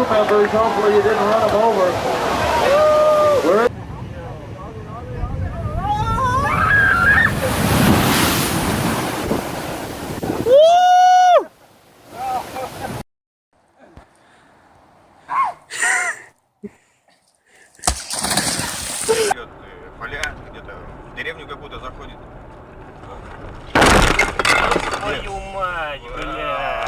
crew members. Hopefully you didn't run them over. Поля где-то в деревню какую-то заходит. Твою мать, блядь!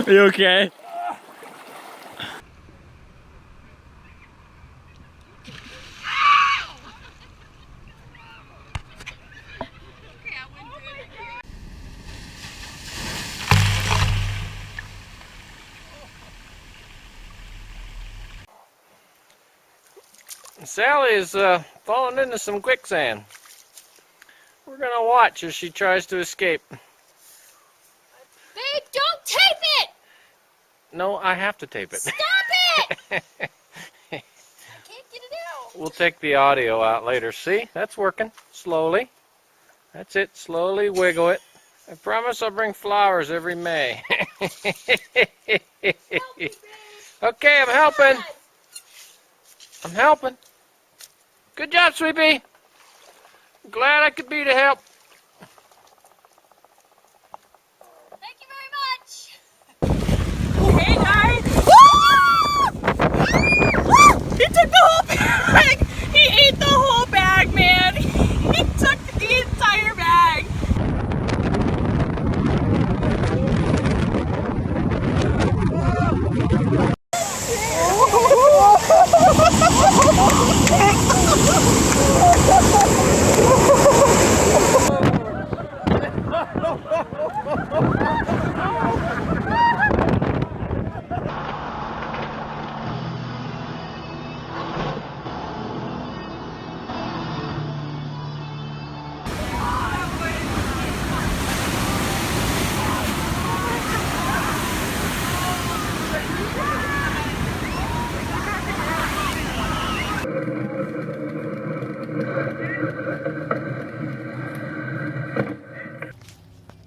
Are you okay? Sally is falling into some quicksand. We're gonna watch as she tries to escape. Babe, don't tape it! No, I have to tape it. Stop it! I can't get it out. We'll take the audio out later. See? That's working. Slowly. That's it. Slowly wiggle it. I promise I'll bring flowers every May. Okay, I'm helping. I'm helping. Good job, Sweepy. I'm glad I could be to help. Thank you very much. Hey guys! He took the whole bag! He ate the whole bag, man! He took the entire bag!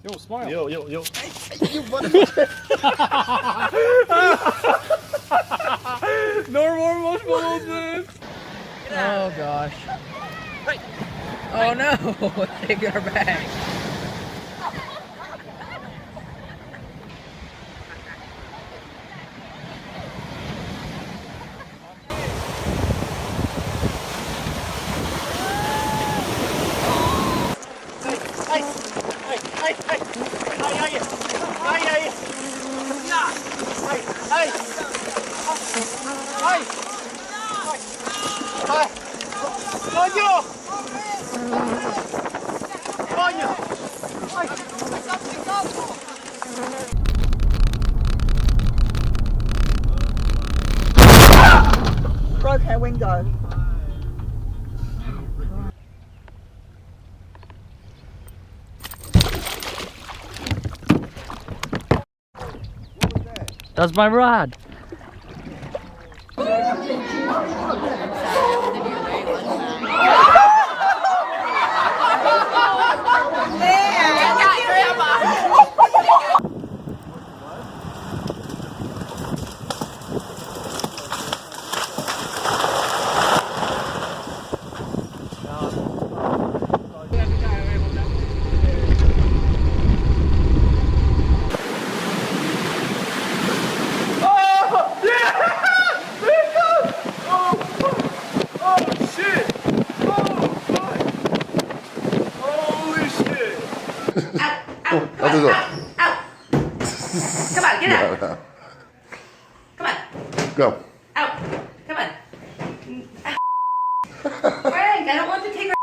Yo, smile. Yo. You no more marshmallows, man. Oh gosh. Oh no! Take our bag. Broke her window. That's my rod. to go. Out. Come on, get out. No. Come on. Go. Out. Come on. Frank, I don't want to take her.